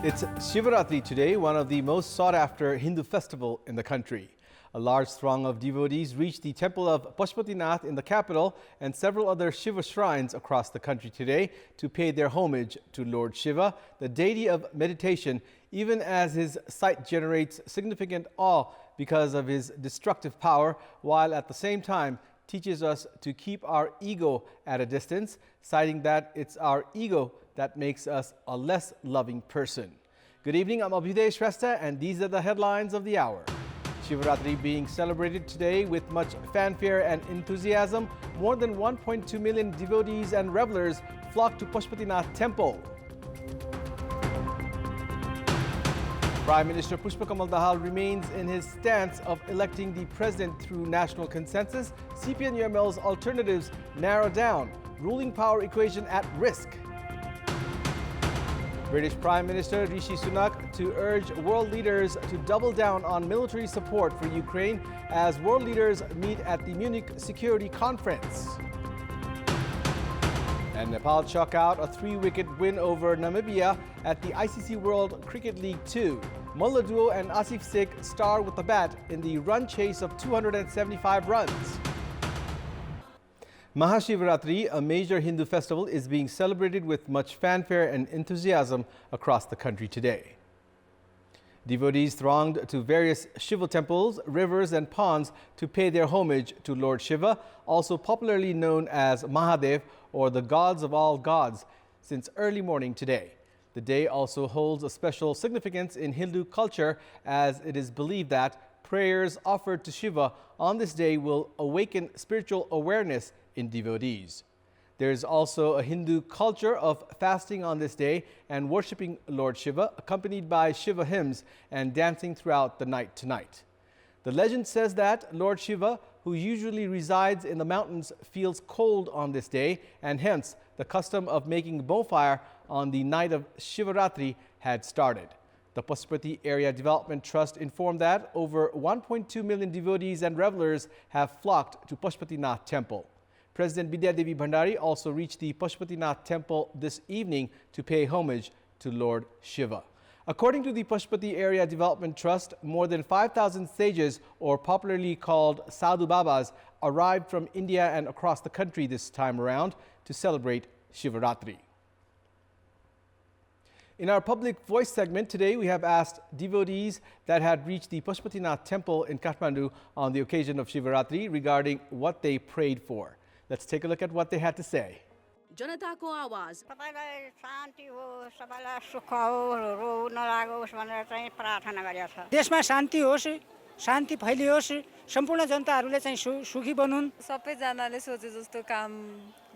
It's Shivaratri today, one of the most sought-after Hindu festival in the country. A large throng of devotees reached the temple of Pashupatinath in the capital and several other Shiva shrines across the country today to pay their homage to Lord Shiva, the deity of meditation, even as his sight generates significant awe because of his destructive power, while at the same time teaches us to keep our ego at a distance, citing that it's our ego that makes us a less loving person. Good evening, I'm Abhyuday Shrestha, and these are the headlines of the hour. Shivaratri being celebrated today with much fanfare and enthusiasm. More than 1.2 million devotees and revelers flocked to Pashupatinath temple. Prime Minister Pushpakamal Dahal remains in his stance of electing the president through national consensus. CPN-UML's alternatives narrow down. Ruling power equation at risk. British Prime Minister Rishi Sunak to urge world leaders to double down on military support for Ukraine as world leaders meet at the Munich Security Conference. And Nepal chalk out a 3-wicket win over Namibia at the ICC World Cricket League 2. Mullah duo and Asif Sheikh star with the bat in the run chase of 275 runs. Mahashivaratri, a major Hindu festival, is being celebrated with much fanfare and enthusiasm across the country today. Devotees thronged to various Shiva temples, rivers and ponds to pay their homage to Lord Shiva, also popularly known as Mahadev or the gods of all gods, since early morning today. The day also holds a special significance in Hindu culture, as it is believed that prayers offered to Shiva on this day will awaken spiritual awareness in devotees. There is also a Hindu culture of fasting on this day and worshipping Lord Shiva, accompanied by Shiva hymns and dancing throughout the night tonight. The legend says that Lord Shiva, who usually resides in the mountains, feels cold on this day, and hence the custom of making bonfire on the night of Shivaratri had started. The Pashupati Area Development Trust informed that over 1.2 million devotees and revelers have flocked to Pashupatinath temple. President Bidya Devi Bhandari also reached the Pashupatinath temple this evening to pay homage to Lord Shiva. According to the Pashupati Area Development Trust, more than 5,000 sages, or popularly called Sadhu Babas, arrived from India and across the country this time around to celebrate Shivaratri. In our Public Voice segment today, we have asked devotees that had reached the Pashupatinath temple in Kathmandu on the occasion of Shivaratri regarding what they prayed for. Let's take a look at what they had to say. जनताको आवाज सबैलाई शान्ति होस् सबैलाई सुख होस् रो नलागोस् भनेर चाहिँ प्रार्थना गरेको छ देशमा शान्ति होस् शान्ति फैलियोस् सम्पूर्ण जनताहरूले चाहिँ सुखी बनुन् सबैजनाले सोचे जस्तो काम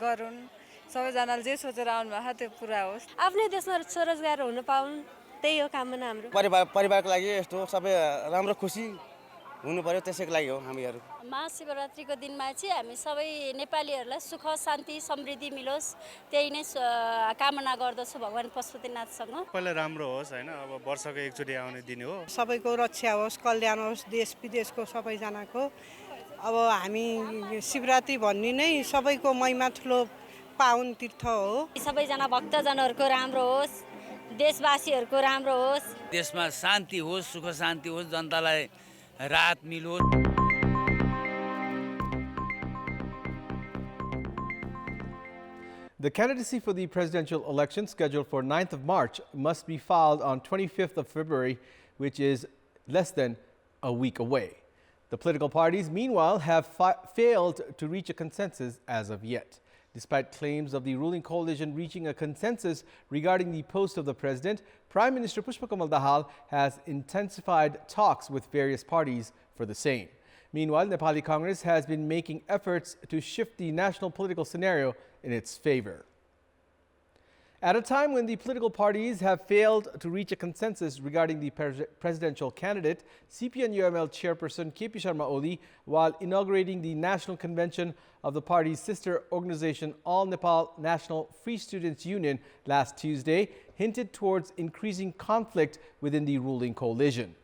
गरून् सबैजनाले जे सोचेर आउनु भएको त्यो पुरा होस् आफ्नै देशमा स्वरोजगार हुन पाउन् त्यही हो कामना हाम्रो परिवारको लागि यस्तो सबै राम्रो खुसी हुनु पर्यो त्यसैको लागि हो हामीहरु महाशिवरात्रिको दिनमा चाहिँ हामी सबै नेपालीहरुलाई सुख शान्ति समृद्धि मिलोस् त्यही नै कामना गर्दछु भगवान पशुपतिनाथसँग पहिला राम्रो होस् हैन अब वर्षको एकचोटी आउने दिन हो सबैको रक्षा होस् कल्याण होस् देश विदेशको सबै जनाको अब हामी शिवरात्रि भन्ने नै सबैको महिमा ठुलो पावन तीर्थ हो सबै जना भक्तजनहरुको राम्रो होस् देशवासीहरुको राम्रो होस् देशमा शान्ति होस् सुख शान्ति होस् जनतालाई राहत मिलोस् The candidacy for the presidential election scheduled for 9th of March must be filed on 25th of February, which is less than a week away. The political parties, meanwhile, have failed to reach a consensus as of yet. Despite claims of the ruling coalition reaching a consensus regarding the post of the president, Prime Minister Pushpakamal Dahal has intensified talks with various parties for the same. Meanwhile, Nepali Congress has been making efforts to shift the national political scenario in its favor. At a time when the political parties have failed to reach a consensus regarding the presidential candidate, CPN-UML chairperson KP Sharma Oli, while inaugurating the national convention of the party's sister organization All Nepal National Free Students Union last Tuesday, hinted towards increasing conflict within the ruling coalition.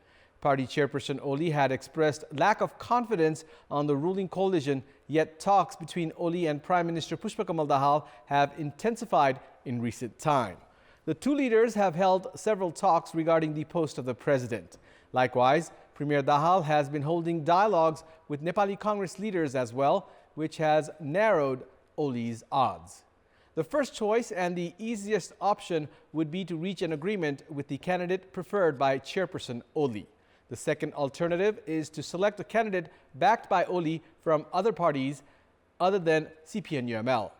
Party chairperson Oli had expressed lack of confidence on the ruling coalition, yet talks between Oli and Prime Minister Pushpakamal Dahal have intensified in recent time. The two leaders have held several talks regarding the post of the president. Likewise, Premier Dahal has been holding dialogues with Nepali Congress leaders as well, which has narrowed Oli's odds. The first choice and the easiest option would be to reach an agreement with the candidate preferred by chairperson Oli. The second alternative is to select a candidate backed by Oli from other parties other than CPN-UML.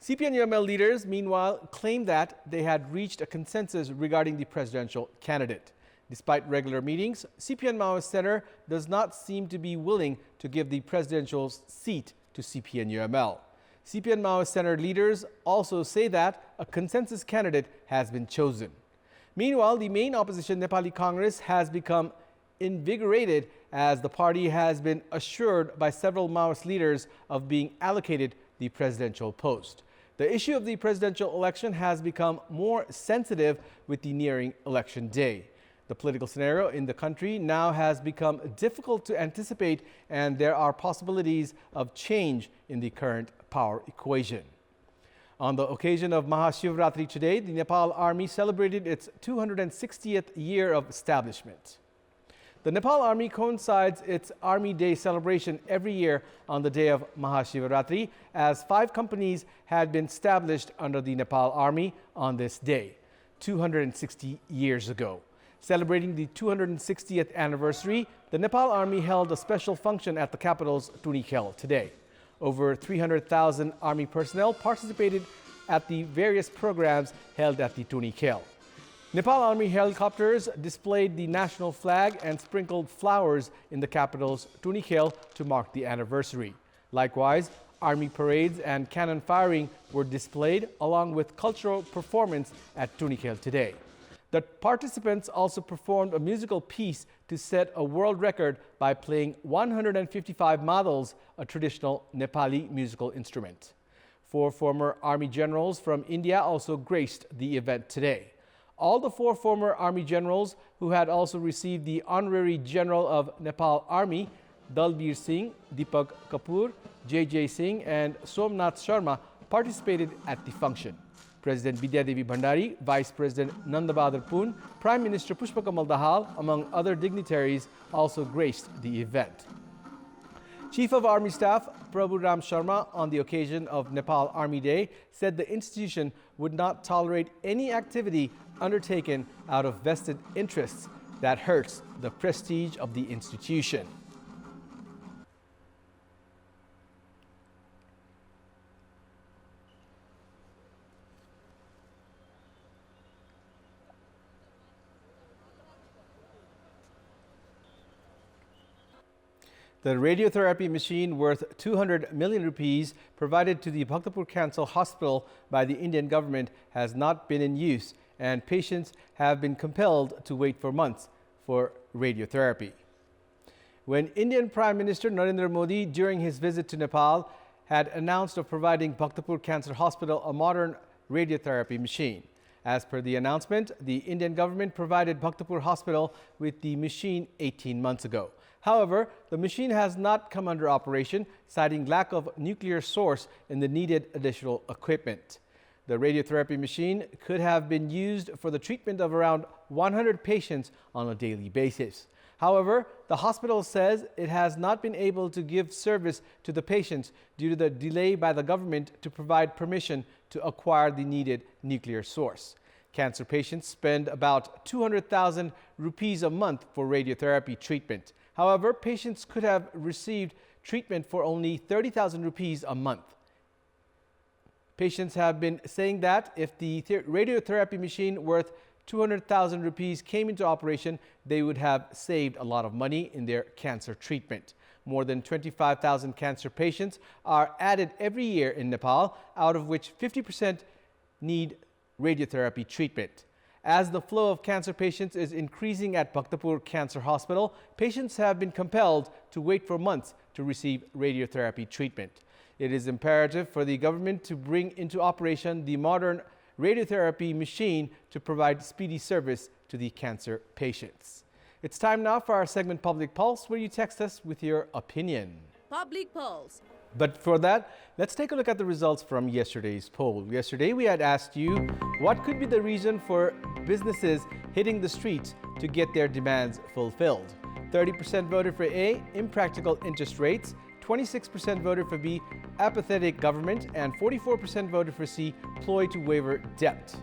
CPN-UML leaders, meanwhile, claim that they had reached a consensus regarding the presidential candidate. Despite regular meetings, CPN Maoist Center does not seem to be willing to give the presidential seat to CPN-UML. CPN Maoist Center leaders also say that a consensus candidate has been chosen. Meanwhile, the main opposition Nepali Congress has become invigorated as the party has been assured by several Maoist leaders of being allocated the presidential post. The issue of the presidential election has become more sensitive with the nearing election day. The political scenario in the country now has become difficult to anticipate, and there are possibilities of change in the current power equation. On the occasion of Mahashivratri today, the Nepal Army celebrated its 260th year of establishment. The Nepal Army coincides its Army Day celebration every year on the day of Mahashivratri, as 5 companies had been established under the Nepal Army on this day, 260 years ago. Celebrating the 260th anniversary, the Nepal Army held a special function at the capital's Tunikhel today. Over 300,000 Army personnel participated at the various programs held at the Tunikhel. Nepal Army helicopters displayed the national flag and sprinkled flowers in the capital's Tunikhel to mark the anniversary. Likewise, Army parades and cannon firing were displayed along with cultural performance at Tunikhel today. The participants also performed a musical piece to set a world record by playing 155 madals, a traditional Nepali musical instrument. 4 former Army generals from India also graced the event today. All the 4 former Army generals who had also received the Honorary General of Nepal Army, Dalbir Singh, Deepak Kapoor, J.J. Singh and Somnath Sharma participated at the function. President Vidyadevi Bhandari, Vice President Nandabadar Poon, Prime Minister Pushpakamal Dahal, among other dignitaries, also graced the event. Chief of Army Staff Prabhu Ram Sharma, on the occasion of Nepal Army Day, said the institution would not tolerate any activity undertaken out of vested interests that hurts the prestige of the institution. The radiotherapy machine worth 200 million rupees provided to the Bhaktapur Cancer Hospital by the Indian government has not been in use, and patients have been compelled to wait for months for radiotherapy. When Indian Prime Minister Narendra Modi, during his visit to Nepal, had announced of providing Bhaktapur Cancer Hospital a modern radiotherapy machine. As per the announcement, the Indian government provided Bhaktapur Hospital with the machine 18 months ago. However, the machine has not come under operation, citing lack of nuclear source in the needed additional equipment. The radiotherapy machine could have been used for the treatment of around 100 patients on a daily basis. However, the hospital says it has not been able to give service to the patients due to the delay by the government to provide permission to acquire the needed nuclear source. Cancer patients spend about 200,000 rupees a month for radiotherapy treatment. However, patients could have received treatment for only 30,000 rupees a month. Patients have been saying that if the radiotherapy machine worth 200,000 rupees came into operation, they would have saved a lot of money in their cancer treatment. More than 25,000 cancer patients are added every year in Nepal, out of which 50% need radiotherapy treatment. As the flow of cancer patients is increasing at Bhaktapur Cancer Hospital, patients have been compelled to wait for months to receive radiotherapy treatment. It is imperative for the government to bring into operation the modern radiotherapy machine to provide speedy service to the cancer patients. It's time now for our segment Public Pulse, where you text us with your opinion. Public Pulse. But for that, let's take a look at the results from yesterday's poll. Yesterday, we had asked you what could be the reason for businesses hitting the streets to get their demands fulfilled. 30% voted for A, impractical interest rates. 26% voted for B, apathetic government. And 44% voted for C, ploy to waiver debt.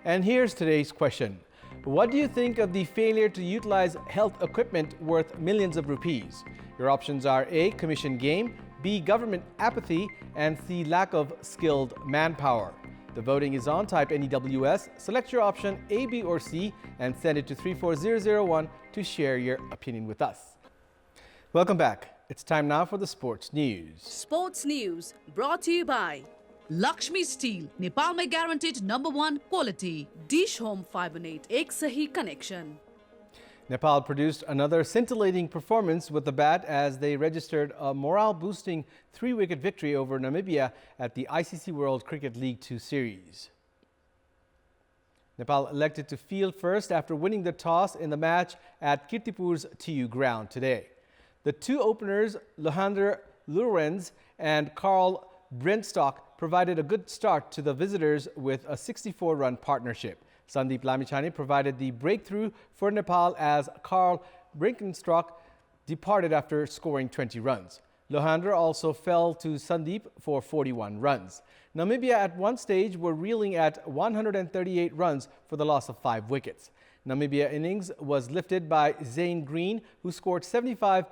And here's today's question. What do you think of the failure to utilize health equipment worth millions of rupees? Your options are A, commission game, B, government apathy, and C, lack of skilled manpower. The voting is on. Type NEWS, select your option A, B, or C, and send it to 34001 to share your opinion with us. Welcome back. It's time now for the sports news. Sports news brought to you by Lakshmi Steel, Nepal में guaranteed #1 quality. Dish Home 518, एक सही connection. Nepal produced another scintillating performance with the bat as they registered a morale-boosting 3-wicket victory over Namibia at the ICC World Cricket League 2 series. Nepal elected to field first after winning the toss in the match at Kantipur's TU ground today. The two openers, Lohander Lorenz and Carl Brentstock, provided a good start to the visitors with a 64-run partnership. Sandeep Lamichhane provided the breakthrough for Nepal as Carl Brentstock departed after scoring 20 runs. Lohander also fell to Sandeep for 41 runs. Namibia at one stage were reeling at 138 runs for the loss of 5 wickets. Namibia innings was lifted by Zane Green, who scored 75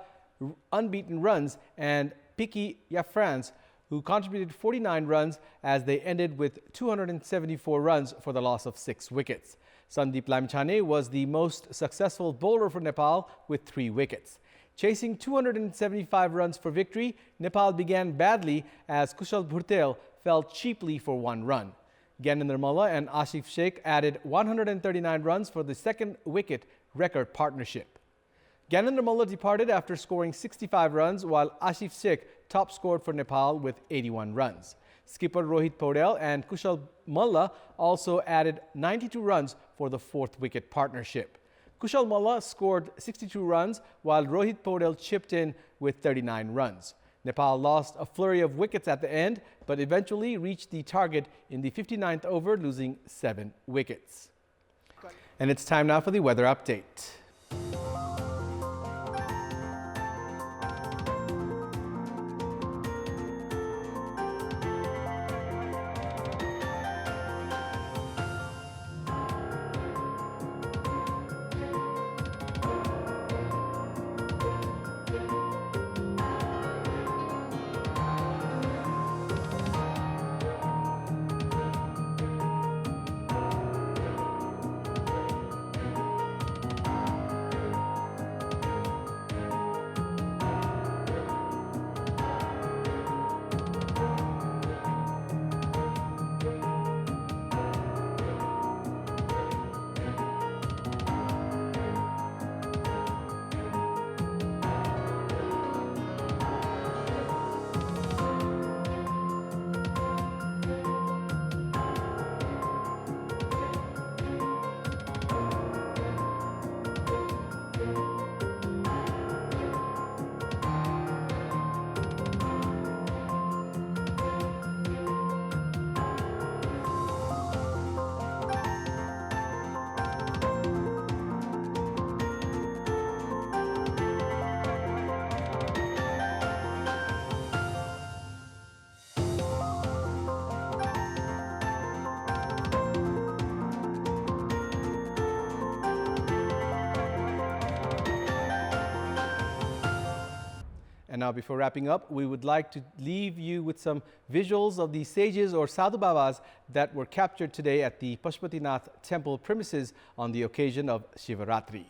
unbeaten runs, and Picky Yafrans, who contributed 49 runs as they ended with 274 runs for the loss of 6 wickets. Sandeep Lamichhane was the most successful bowler for Nepal with 3 wickets. Chasing 275 runs for victory, Nepal began badly as Kushal Bhurtel fell cheaply for 1 run. Gyanendra Malla and Ashif Sheikh added 139 runs for the second wicket record partnership. Gyanendra Malla departed after scoring 65 runs, while Ashif Sheikh top scored for Nepal with 81 runs. Skipper Rohit Paudel and Kushal Malla also added 92 runs for the 4th wicket partnership. Kushal Malla scored 62 runs, while Rohit Paudel chipped in with 39 runs. Nepal lost a flurry of wickets at the end, but eventually reached the target in the 59th over, losing 7 wickets. And it's time now for the weather update. And now, before wrapping up, we would like to leave you with some visuals of the sages or sadhu babas that were captured today at the Pashupatinath temple premises on the occasion of Shivaratri.